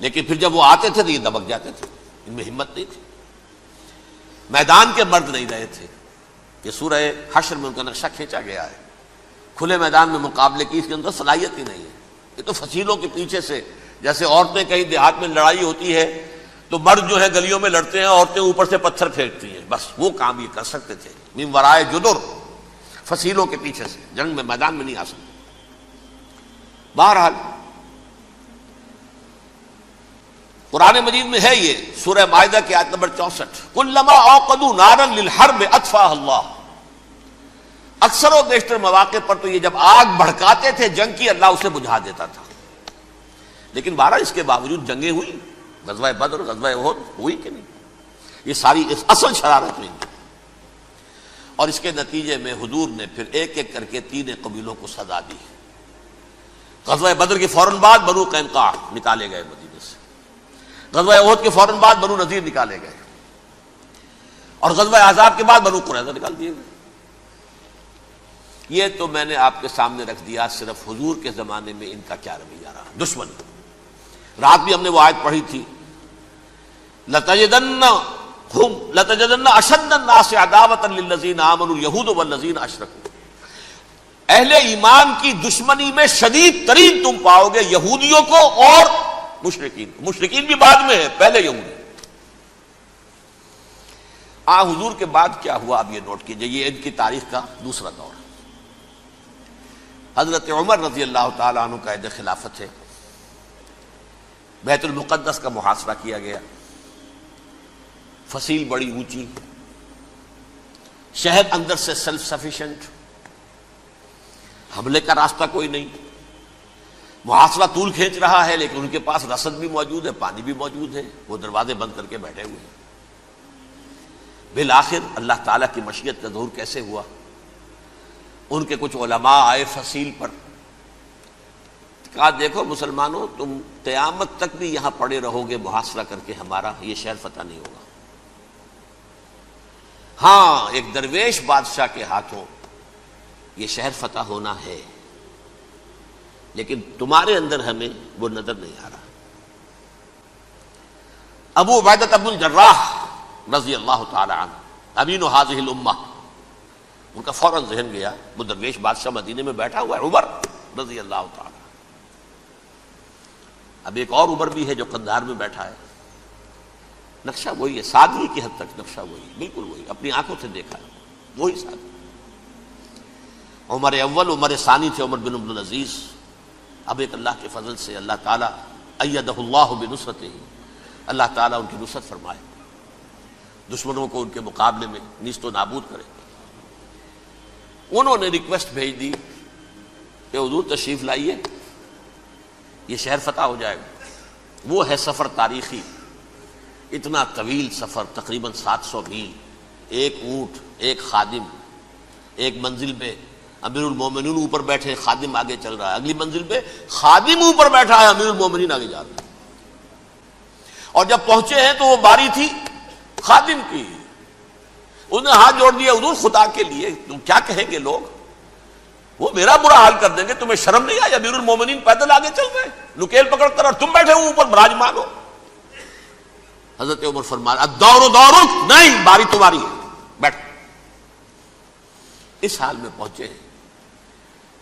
لیکن پھر جب وہ آتے تھے تو یہ دبک جاتے تھے، ان میں ہمت نہیں تھی، میدان کے مرد نہیں رہے تھے۔ یہ سورہ حشر میں ان کا نقشہ کھینچا گیا ہے، کھلے میدان میں مقابلے کی اس کے اندر صلاحیت ہی نہیں ہے۔ یہ تو فصیلوں کے پیچھے سے، جیسے عورتیں کہیں دیہات میں لڑائی ہوتی ہے تو مرد جو ہے گلیوں میں لڑتے ہیں، عورتیں اوپر سے پتھر پھینکتی ہیں، بس وہ کام یہ کر سکتے تھے۔ من ورائے جدر، فصیلوں کے پیچھے سے، جنگ میں میدان میں نہیں آ سکتے۔ بہرحال قرآن مجید میں ہے یہ سورہ مائدہ کی آیت نمبر 64، کلما اوقدوا نارا للحرب اطفاها اللہ۔ اکثر و بیشتر مواقع پر تو یہ جب آگ بھڑکاتے تھے جنگ کی، اللہ اسے بجھا دیتا تھا، لیکن بہرحال اس کے باوجود جنگیں ہوئی، غزوہ بدر، غزوہ احد ہوئی کہ نہیں؟ یہ ساری اصل شرارت ہوئی، اور اس کے نتیجے میں حضور نے پھر ایک ایک کر کے 3 قبیلوں کو سزا دی۔ غزوہ بدر کے فوراً بعد بنو قینقاع نکالے گئے مدینے سے، غزوہ احد کے فوراً بعد بنو نذیر نکالے گئے، اور غزوہ احزاب کے بعد بنو قریظہ نکال دیے گئے۔ یہ تو میں نے آپ کے سامنے رکھ دیا صرف حضور کے زمانے میں ان کا کیا رویہ رہا، دشمن۔ رات بھی ہم نے وہ آیت پڑھی تھی، لَتَجِدَنَّ أَشَدَّ النَّاسِ عَدَاوَةً لِلَّذِينَ آمَنُوا الْيَهُودُ وَالَّذِينَ أَشْرَكُوا۔ اہل ایمان کی دشمنی میں شدید ترین تم پاؤ گے یہودیوں کو اور مشرکین کو۔ مشرکین بھی بعد میں ہے، پہلے یہودی۔ حضور کے بعد کیا ہوا اب یہ نوٹ کیجئے، یہ ان کی تاریخ کا دوسرا دور۔ حضرت عمر رضی اللہ تعالیٰ عنہ کا عہد خلافت ہے، بیت المقدس کا محاصرہ کیا گیا، فصیل بڑی اونچی، شہر اندر سے سیلف سفیشینٹ، حملے کا راستہ کوئی نہیں، محاصرہ طول کھینچ رہا ہے، لیکن ان کے پاس رسد بھی موجود ہے، پانی بھی موجود ہے، وہ دروازے بند کر کے بیٹھے ہوئے ہیں۔ بالآخر اللہ تعالیٰ کی مشیت کا ظہور کیسے ہوا؟ ان کے کچھ علماء آئے فصیل پر، کہا دیکھو مسلمانوں، تم قیامت تک بھی یہاں پڑے رہو گے محاصرہ کر کے، ہمارا یہ شہر فتح نہیں ہوگا۔ ہاں ایک درویش بادشاہ کے ہاتھوں یہ شہر فتح ہونا ہے، لیکن تمہارے اندر ہمیں وہ نظر نہیں آ رہا۔ ابو عبیدہ بن الجراح رضی اللہ تعالی عنہ، امین هذه الامہ، ان کا فوراً ذہن گیا، وہ درویش بادشاہ مدینے میں بیٹھا ہوا ہے، عمر رضی اللہ تعالی۔ اب ایک اور عمر بھی ہے جو قندھار میں بیٹھا ہے، نقشہ وہی ہے، سادگی کی حد تک نقشہ وہی، بالکل وہی، اپنی آنکھوں سے دیکھا ہے، وہی سادگی۔ عمر اول، عمر ثانی تھے عمر بن عبد العزیز۔ اب ایک اللہ کے فضل سے اللہ تعالیٰ ایدہ اللہ بنصرتہ، اللہ تعالیٰ ان کی نصرت فرمائے، دشمنوں کو ان کے مقابلے میں نیست و نابود کرے۔ انہوں نے ریکویسٹ بھیج دی کہ حضور تشریف لائیے، یہ شہر فتح ہو جائے گا۔ وہ ہے سفر تاریخی، اتنا طویل سفر، تقریباً 700 میل، ایک اونٹ، ایک خادم، ایک منزل پہ امیر المومنین اوپر بیٹھے، خادم آگے چل رہا ہے، اگلی منزل پہ خادم اوپر بیٹھا ہے، امیر المومنین آگے جا رہا ہے۔ اور جب پہنچے ہیں تو وہ باری تھی خادم کی، انہوں نے ہاتھ جوڑ دیا، حضور خدا کے لیے تم کیا کہیں گے لوگ، وہ میرا برا حال کر دیں گے، تمہیں شرم نہیں آئی؟ امیر المومنین پیدل آگے چل رہے ہیں نکیل پکڑ کر، اور تم بیٹھے ہو اوپر براجمان ہو۔ حضرت عمر فرمایا الدور دورک، نہیں باری تمہاری ہے، بیٹھ۔ اس حال میں پہنچے ہیں،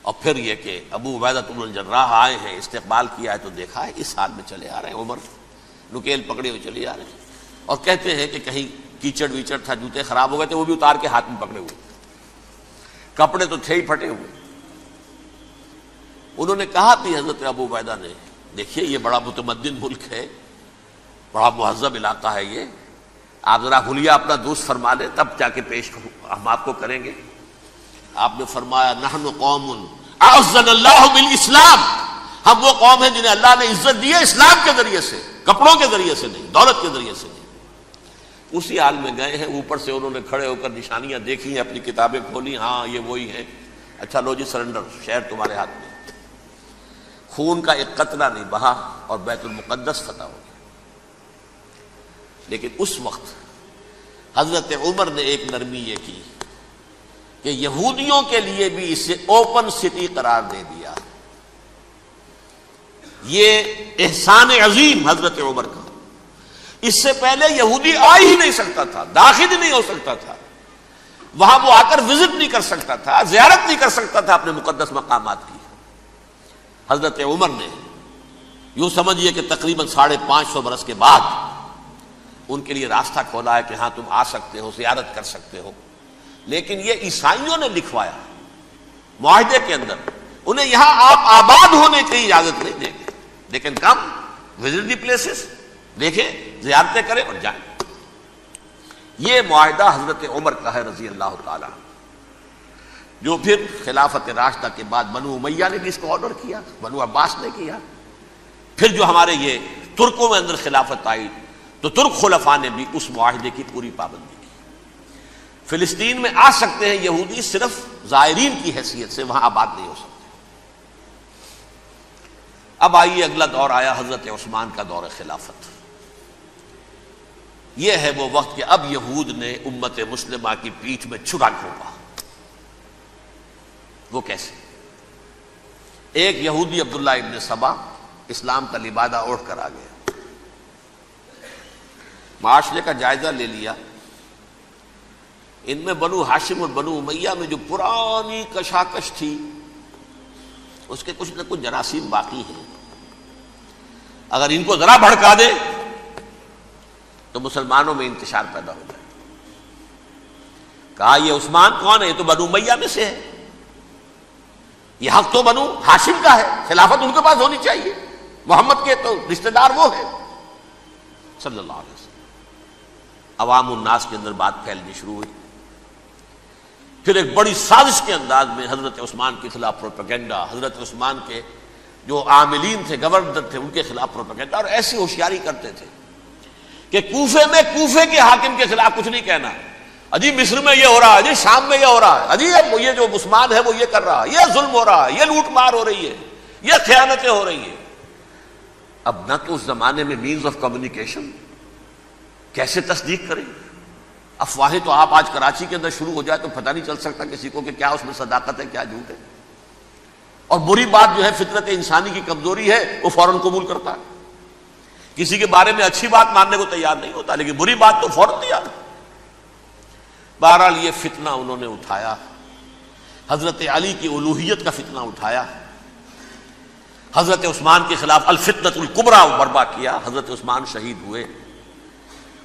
اور پھر یہ کہ ابو عبیدہ بن الجراح آئے ہیں، استقبال کیا ہے تو دیکھا ہے اس حال میں چلے آ رہے ہیں، عمر نکیل پکڑے ہوئے چلے آ رہے ہیں، اور کہتے ہیں کہ کہیں کیچڑ ویچڑ تھا، جوتے خراب ہو گئے تھے، وہ بھی اتار کے ہاتھ میں پکڑے ہوئے، کپڑے تو تھے ہی پھٹے ہوئے۔ انہوں نے کہا بھی حضرت ابو عبیدہ نے، دیکھیے یہ بڑا متمدن ملک ہے، بڑا مہذب علاقہ ہے یہ، آپ ذرا حلیہ اپنا دوست فرما لیں تب جا کے پیش ہم آپ کو کریں گے۔ آپ نے فرمایا نحن قوم اعزنا اللہ بالاسلام، ہم وہ قوم ہیں جنہیں اللہ نے عزت دی ہے اسلام کے ذریعے سے، کپڑوں کے ذریعے سے نہیں، دولت کے ذریعے سے نہیں۔ اسی حال میں گئے ہیں، اوپر سے انہوں نے کھڑے ہو کر نشانیاں دیکھی ہیں، اپنی کتابیں کھولی، ہاں یہ وہی ہیں، اچھا لو جی سرنڈر، شہر تمہارے ہاتھ میں۔ خون کا ایک قطرہ نہیں بہا اور بیت المقدس فتح ہو گیا۔ لیکن اس وقت حضرت عمر نے ایک نرمی یہ کی کہ یہودیوں کے لیے بھی اسے اوپن سٹی قرار دے دیا، یہ احسان عظیم حضرت عمر کا. اس سے پہلے یہودی آ ہی نہیں سکتا تھا، داخل ہی نہیں ہو سکتا تھا، وہاں وہ آ کر وزٹ نہیں کر سکتا تھا، زیارت نہیں کر سکتا تھا اپنے مقدس مقامات کی. حضرت عمر نے یوں سمجھیے کہ تقریباً 550 برس کے بعد ان کے لیے راستہ کھولا ہے کہ ہاں تم آ سکتے ہو، زیارت کر سکتے ہو. لیکن یہ عیسائیوں نے لکھوایا معاہدے کے اندر، انہیں یہاں آپ آباد ہونے کی اجازت نہیں دیں گے، لیکن کم وزٹ دی پلیسز، دیکھیں، زیارتیں کریں اور جائیں. یہ معاہدہ حضرت عمر کا ہے رضی اللہ تعالی، جو پھر خلافت راشدہ کے بعد بنو امیہ نے بھی اس کو آرڈر کیا، بنو عباس نے کیا. پھر جو ہمارے یہ ترکوں میں اندر خلافت آئی تو ترک خلفاء نے بھی اس معاہدے کی پوری پابندی کی. فلسطین میں آ سکتے ہیں یہودی صرف زائرین کی حیثیت سے، وہاں آباد نہیں ہو سکتے. اب آئیے اگلا دور آیا حضرت عثمان کا دور خلافت. یہ ہے وہ وقت کہ اب یہود نے امت مسلمہ کی پیٹھ میں چھرا گھونپا. وہ کیسے؟ ایک یہودی عبداللہ ابن سبا اسلام کا لبادہ اوڑھ کر آ گیا، معاشرے کا جائزہ لے لیا. ان میں بنو ہاشم اور بنو امیہ میں جو پرانی کشاکش تھی اس کے کچھ نہ کچھ جراثیم باقی ہیں. اگر ان کو ذرا بھڑکا دے تو مسلمانوں میں انتشار پیدا ہو جائے. کہا یہ عثمان کون ہے؟ یہ تو بنو امیہ میں سے ہے، یہ حق تو بنو ہاشم کا ہے، خلافت ان کے پاس ہونی چاہیے، محمد کے تو رشتہ دار وہ ہے صلی اللہ علیہ وسلم. عوام الناس کے اندر بات پھیلنی شروع ہوئی. پھر ایک بڑی سازش کے انداز میں حضرت عثمان کے خلاف پروپیگنڈا، حضرت عثمان کے جو عاملین تھے، گورنر تھے، ان کے خلاف پروپیگنڈا، اور ایسی ہوشیاری کرتے تھے کہ کوفے میں کوفے کے حاکم کے خلاف کچھ نہیں کہنا. اجی مصر میں یہ ہو رہا ہے، اجی شام میں یہ ہو رہا ہے، اجی یہ جو عثمان ہے وہ یہ کر رہا ہے، یہ ظلم ہو رہا ہے، یہ لوٹ مار ہو رہی ہے، یہ خیانتیں ہو رہی ہیں. اب نہ تو اس زمانے میں مینز آف کمیونیکیشن، کیسے تصدیق کریں؟ افواہیں تو آپ آج کراچی کے اندر شروع ہو جائے تو پتہ نہیں چل سکتا کسی کو کہ کیا اس میں صداقت ہے، کیا جھوٹ ہے. اور بری بات جو ہے فطرت انسانی کی کمزوری ہے، وہ فوراً قبول کرتا ہے. کسی کے بارے میں اچھی بات ماننے کو تیار نہیں ہوتا، لیکن بری بات تو فوراً تیار ہے. بہرحال یہ فتنہ انہوں نے اٹھایا، حضرت علی کی الوہیت کا فتنہ اٹھایا، حضرت عثمان کے خلاف الفتنۃ الکبریٰ برپا کیا. حضرت عثمان شہید ہوئے.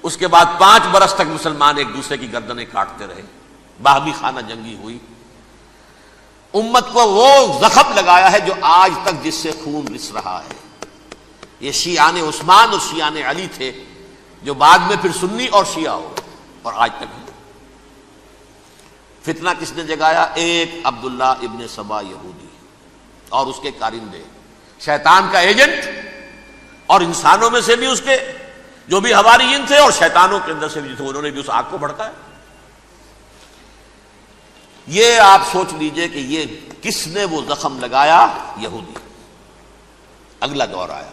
اس کے بعد 5 برس تک مسلمان ایک دوسرے کی گردنیں کاٹتے رہے، باہمی خانہ جنگی ہوئی. امت کو وہ زخم لگایا ہے جو آج تک جس سے خون رس رہا ہے. یہ شیعان عثمان اور شیعان علی تھے جو بعد میں پھر سنی اور شیعہ ہو، اور آج تک ہے. فتنہ کس نے جگایا؟ ایک عبداللہ ابن سبا یہودی اور اس کے کارندے، شیطان کا ایجنٹ، اور انسانوں میں سے بھی اس کے جو بھی حواریین تھے اور شیطانوں کے اندر سے بھی تھے، انہوں نے بھی اس آگ کو بھڑکایا. یہ آپ سوچ لیجئے کہ یہ کس نے وہ زخم لگایا؟ یہودی. اگلا دور آیا،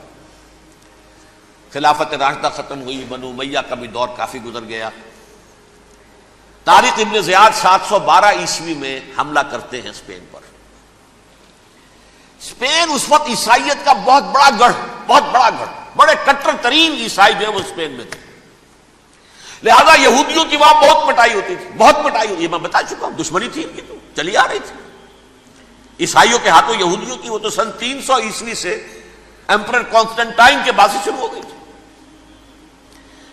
خلافت راشدہ ختم ہوئی، بنو امیہ کا بھی دور کافی گزر گیا. طارق ابن زیاد 712 عیسوی میں حملہ کرتے ہیں اسپین پر. اسپین اس وقت عیسائیت کا بہت بڑا گڑھ، بڑے کٹر ترین عیسائی جو ہے وہ اسپین میں تھے. لہذا یہودیوں کی وہاں بہت پٹائی ہوتی تھی، یہ میں بتا چکا ہوں. دشمنی تھی ان کی تو چلی آ رہی تھی عیسائیوں کے ہاتھوں یہودیوں کی. وہ تو سن 300 عیسوی سے ایمپرر کانسٹنٹائن کے بعد سے شروع ہو گئی تھی.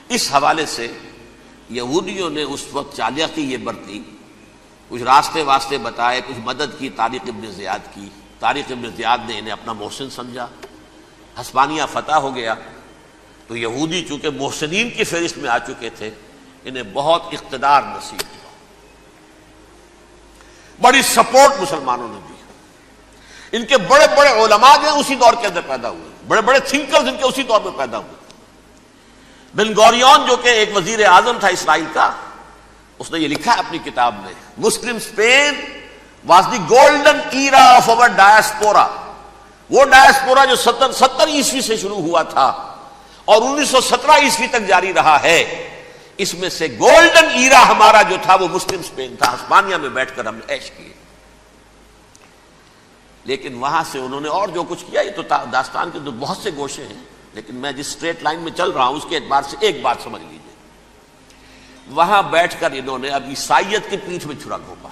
اس حوالے سے یہودیوں نے اس وقت چالاکی یہ برتی، کچھ راستے واسطے بتائے، کچھ مدد کی طارق ابن زیاد کی. طارق ابن زیاد نے انہیں اپنا محسن سمجھا. ہسپانیہ فتح ہو گیا تو یہودی چونکہ محسنین کی فہرست میں آ چکے تھے، انہیں بہت اقتدار نصیب ہوا. بڑی سپورٹ مسلمانوں نے دی. ان کے بڑے بڑے علماء جو ہیں اسی دور کے اندر پیدا ہوئے، بڑے بڑے تھنکرز ان کے اسی دور میں پیدا ہوئے. بن گوریون جو کہ ایک وزیر اعظم تھا اسرائیل کا، اس نے یہ لکھا ہے اپنی کتاب میں، Muslim Spain was the golden era of our diaspora. وہ ڈائسپورا جو 70 عیسوی سے شروع ہوا تھا اور 1917 عیسوی تک جاری رہا ہے، اس میں سے گولڈن ایرا ہمارا جو تھا وہ مسلم اسپین تھا. ہسپانیہ میں بیٹھ کر ہم نے عیش کیے. لیکن وہاں سے انہوں نے اور جو کچھ کیا، یہ تو داستان کے تو بہت سے گوشے ہیں، لیکن میں جس اسٹریٹ لائن میں چل رہا ہوں اس کے اعتبار سے ایک بات سمجھ لیجیے، وہاں بیٹھ کر انہوں نے اب عیسائیت کی پیٹھ میں چھرا گھونپا،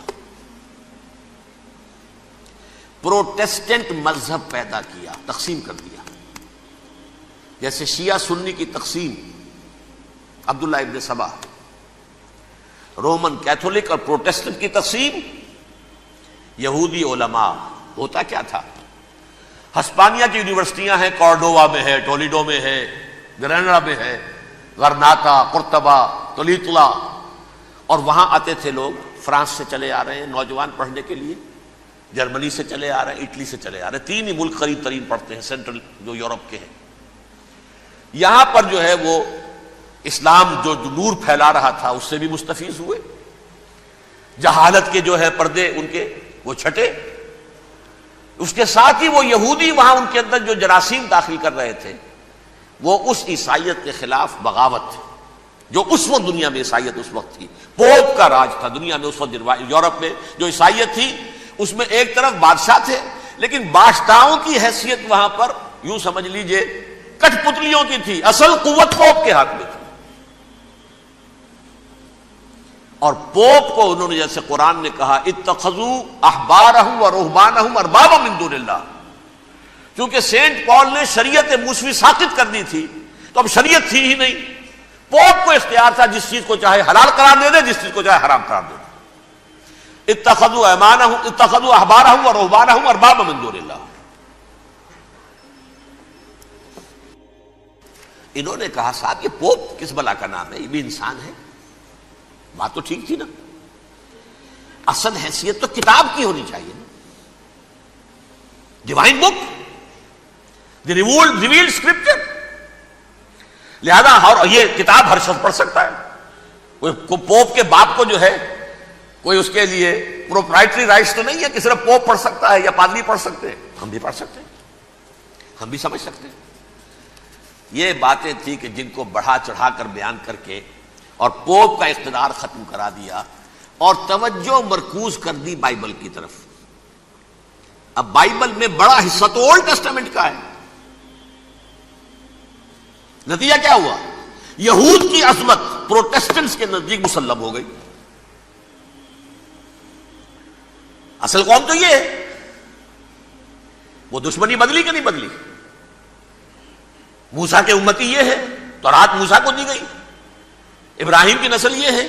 پروٹیسٹنٹ مذہب پیدا کیا، تقسیم کر دیا، جیسے شیعہ سنی کی تقسیم، عبداللہ ابن سبا، رومن کیتھولک اور پروٹیسٹنٹ کی تقسیم، یہودی علماء۔ ہوتا کیا تھا، ہسپانیہ کی یونیورسٹیاں ہیں، کارڈووا میں ہے، ٹولیڈو میں ہے، گریناڈا میں ہے، غرناطہ، قرطبہ، تولیتلا، اور وہاں آتے تھے لوگ، فرانس سے چلے آ رہے ہیں نوجوان پڑھنے کے لیے، جرمنی سے چلے آ رہے ہیں، اٹلی سے چلے آ رہے ہیں، تین ہی ملک قریب ترین پڑھتے ہیں سینٹرل جو یورپ کے ہیں۔ یہاں پر جو ہے وہ اسلام جو نور پھیلا رہا تھا اس سے بھی مستفیض ہوئے، جہالت کے جو ہے پردے ان کے وہ چھٹے، اس کے ساتھ ہی وہ یہودی وہاں ان کے اندر جو جراثیم داخل کر رہے تھے وہ اس عیسائیت کے خلاف بغاوت، جو اس وقت دنیا میں عیسائیت اس وقت تھی، پوپ کا راج تھا دنیا میں اس وقت، یورپ میں جو عیسائیت تھی اس میں ایک طرف بادشاہ تھے، لیکن بادشاہوں کی حیثیت وہاں پر یوں سمجھ لیجئے کٹ پتلیوں کی تھی، اصل قوت پوپ کے ہاتھ میں تھی۔ اور پوپ کو انہوں نے جیسے قرآن نے کہا اتخذوا احبارهم ورهبانهم اربابا من دون اللہ، کیونکہ سینٹ پال نے شریعت موسوی ساقط کر دی تھی تو اب شریعت تھی ہی نہیں، پوپ کو اختیار تھا جس چیز کو چاہے حلال قرار دے دے، جس چیز کو چاہے حرام قرار دے دے۔ اتخذوا احبارهم ورهبانهم اربابا من دون اللہ۔ انہوں نے کہا صاحب یہ پوپ کس بلا کا نام ہے، یہ بھی انسان ہے، بات تو ٹھیک تھی نا، اصل حیثیت تو کتاب کی ہونی چاہیے نا، ڈیوائن بک، دی ریویلڈ اسکرپچر، لہذا یہ کتاب ہر شخص پڑھ سکتا ہے، کوئی پوپ کے باپ کو جو ہے کوئی اس کے لیے پروپرائٹری رائٹس تو نہیں ہے کہ صرف پوپ پڑھ سکتا ہے یا پادری پڑھ سکتے ہیں، ہم بھی پڑھ سکتے ہیں، ہم بھی سمجھ سکتے ہیں۔ یہ باتیں تھی کہ جن کو بڑھا چڑھا کر بیان کر کے اور پوپ کا اقتدار ختم کرا دیا اور توجہ مرکوز کر دی بائبل کی طرف۔ اب بائبل میں بڑا حصہ تو اولڈ ٹیسٹامنٹ کا ہے، نتیجہ کیا ہوا، یہود کی عظمت پروٹیسٹنٹس کے نزدیک مسلم ہو گئی۔ اصل قوم تو یہ ہے، وہ دشمنی بدلی کہ نہیں بدلی، موسیٰ کے امتی یہ ہے، تورات موسیٰ کو دی گئی، ابراہیم کی نسل یہ ہے،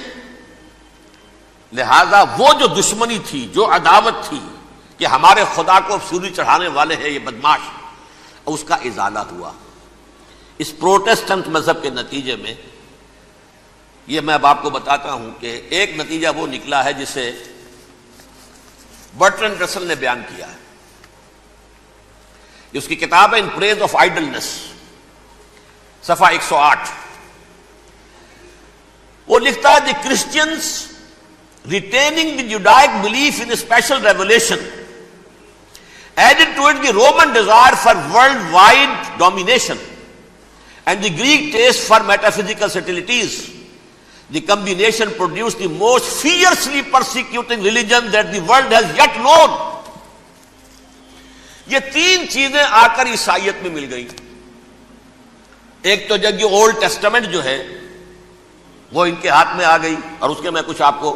لہذا وہ جو دشمنی تھی، جو عداوت تھی کہ ہمارے خدا کو سوری چڑھانے والے ہیں یہ بدماش، اس کا ازالہ ہوا اس پروٹیسٹنٹ مذہب کے نتیجے میں۔ یہ میں اب آپ کو بتاتا ہوں کہ ایک نتیجہ وہ نکلا ہے جسے برٹرنڈ رسل نے بیان کیا ہے، اس کی کتاب ہے ان پریز آف آئیڈلنس، صفحہ 108۔ وہ لکھتا ہے the Christians retaining the Judaic belief in special revelation added to it the Roman desire for worldwide domination and the Greek taste for metaphysical subtleties. The combination produced the most fiercely persecuting religion that the world has yet known. یہ تین چیزیں آ کر عیسائیت میں مل گئی۔ ایک تو جب یہ اولڈ ٹیسٹامنٹ جو ہے وہ ان کے ہاتھ میں آ گئی، اور اس کے میں کچھ آپ کو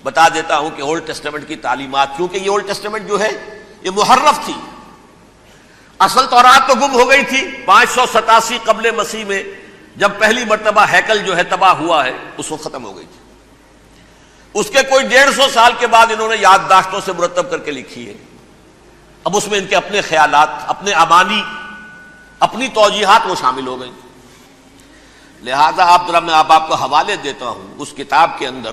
بتا دیتا ہوں کہ اولڈ ٹیسٹامنٹ کی تعلیمات، کیونکہ یہ اولڈ ٹیسٹامنٹ جو ہے یہ محرف تھی، اصل تورات تو گم ہو گئی تھی 587 قبل مسیح میں، جب پہلی مرتبہ ہیکل جو ہے تباہ ہوا ہے اس وقت ختم ہو گئی تھی۔ اس کے کوئی 150 سال کے بعد انہوں نے یادداشتوں سے مرتب کر کے لکھی ہے، اب اس میں ان کے اپنے خیالات، اپنے امانی، اپنی توجیحات وہ شامل ہو گئی۔ لہذا میں آپ کو حوالے دیتا ہوں، اس کتاب کے اندر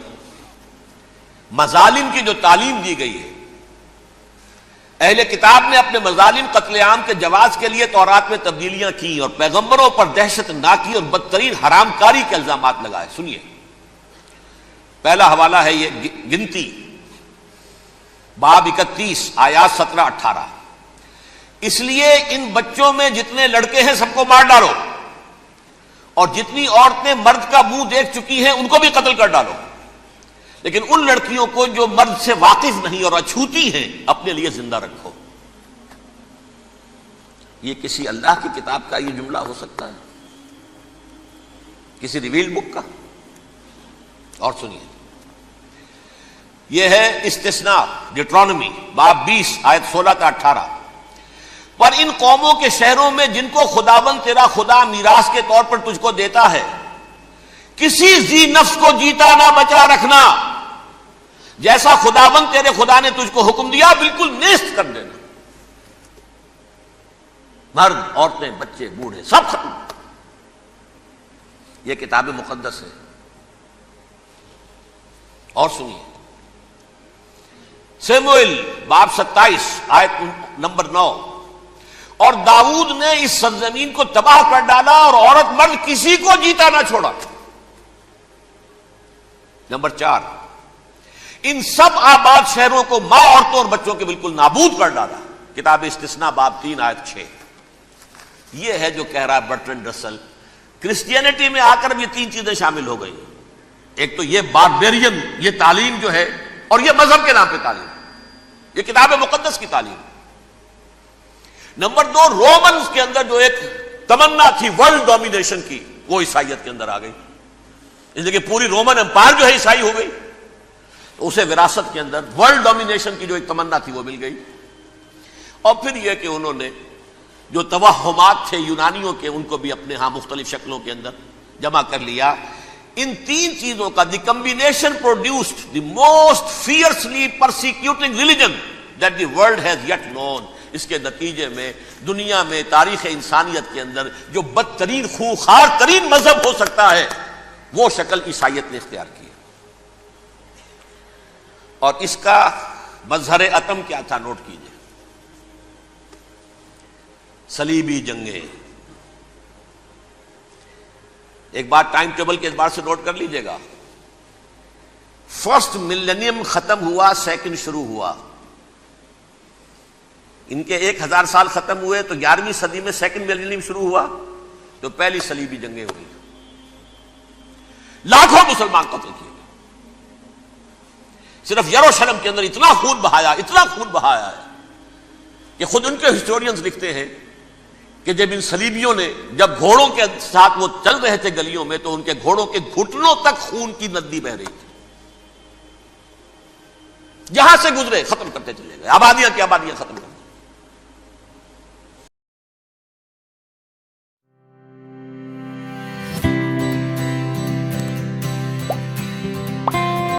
مظالم کی جو تعلیم دی گئی ہے، اہل کتاب نے اپنے مظالم قتل عام کے جواز کے لیے تورات میں تبدیلیاں کی اور پیغمبروں پر دہشت ناکی اور بدترین حرام کاری کے الزامات لگائے۔ سنیے، پہلا حوالہ ہے یہ گنتی باب 31 آیات 17-18۔ اس لیے ان بچوں میں جتنے لڑکے ہیں سب کو مار ڈالو، اور جتنی عورتیں مرد کا منہ دیکھ چکی ہیں ان کو بھی قتل کر ڈالو، لیکن ان لڑکیوں کو جو مرد سے واقف نہیں اور اچھوتی ہیں اپنے لیے زندہ رکھو۔ یہ کسی اللہ کی کتاب کا یہ جملہ ہو سکتا ہے؟ کسی ریویل بک کا؟ اور سنیے، یہ ہے استثناء ڈیٹرانومی باب 20 آیت 16 تا 18۔ پر ان قوموں کے شہروں میں جن کو خداوند تیرا خدا میراث کے طور پر تجھ کو دیتا ہے، کسی ذی نفس کو جیتا نہ بچا رکھنا، جیسا خداوند تیرے خدا نے تجھ کو حکم دیا بالکل نیست کر دینا۔ مرد، عورتیں، بچے، بوڑھے سب ختم۔ یہ کتاب مقدس ہے۔ اور سنیے، سیموئیل باب 27 آیت نمبر 9، اور داؤد نے اس سرزمین کو تباہ کر ڈالا اور عورت مرد کسی کو جیتا نہ چھوڑا۔ نمبر 4، ان سب آباد شہروں کو ماں، عورتوں اور بچوں کے بالکل نابود کر ڈالا۔ کتاب استثناء باب 3 آیت 6۔ یہ ہے جو کہہ رہا ہے برٹرنڈ رسل، کرسچینٹی میں آ کر بھی یہ تین چیزیں شامل ہو گئی۔ ایک تو یہ باربیرین، یہ تعلیم جو ہے، اور یہ مذہب کے نام پہ تعلیم، یہ کتاب مقدس کی تعلیم۔ نمبر 2، رومنز کے اندر جو ایک تمنا تھی ورلڈ ڈومینیشن کی، وہ عیسائیت کے اندر آ گئی، اس لیے کہ پوری رومن امپائر جو ہے عیسائی ہو گئی، تو اسے وراثت کے اندر ورلڈ ڈومینیشن کی جو ایک تمنا تھی وہ مل گئی۔ اور پھر یہ کہ انہوں نے جو توہمات تھے یونانیوں کے، ان کو بھی اپنے ہاں مختلف شکلوں کے اندر جمع کر لیا۔ ان تین چیزوں کا the combination produced the most fiercely persecuting religion that the world has yet known. اس کے نتیجے میں دنیا میں تاریخ انسانیت کے اندر جو بدترین خوخار ترین مذہب ہو سکتا ہے، وہ شکل عیسائیت نے اختیار کی۔ اور اس کا مظہر عتم کیا تھا؟ نوٹ کیجئے، صلیبی جنگیں۔ ایک بات ٹائم ٹیبل کے اعتبار سے نوٹ کر لیجئے گا، فرسٹ ملینیم ختم ہوا، سیکنڈ شروع ہوا۔ ان کے 1000 سال ختم ہوئے تو 11ویں صدی میں سیکنڈ ملینیم شروع ہوا، تو پہلی صلیبی جنگیں ہوئی، لاکھوں مسلمان قتل کیے گئے۔ صرف یروشلم کے اندر اتنا خون بہایا ہے کہ خود ان کے ہسٹورینز لکھتے ہیں کہ جب ان صلیبیوں نے جب گھوڑوں کے ساتھ وہ چل رہے تھے گلیوں میں، تو ان کے گھوڑوں کے گھٹنوں تک خون کی ندی بہ رہی تھی۔ جہاں سے گزرے ختم کرتے چلے گئے، آبادیاں کی آبادیاں ختم کر دی۔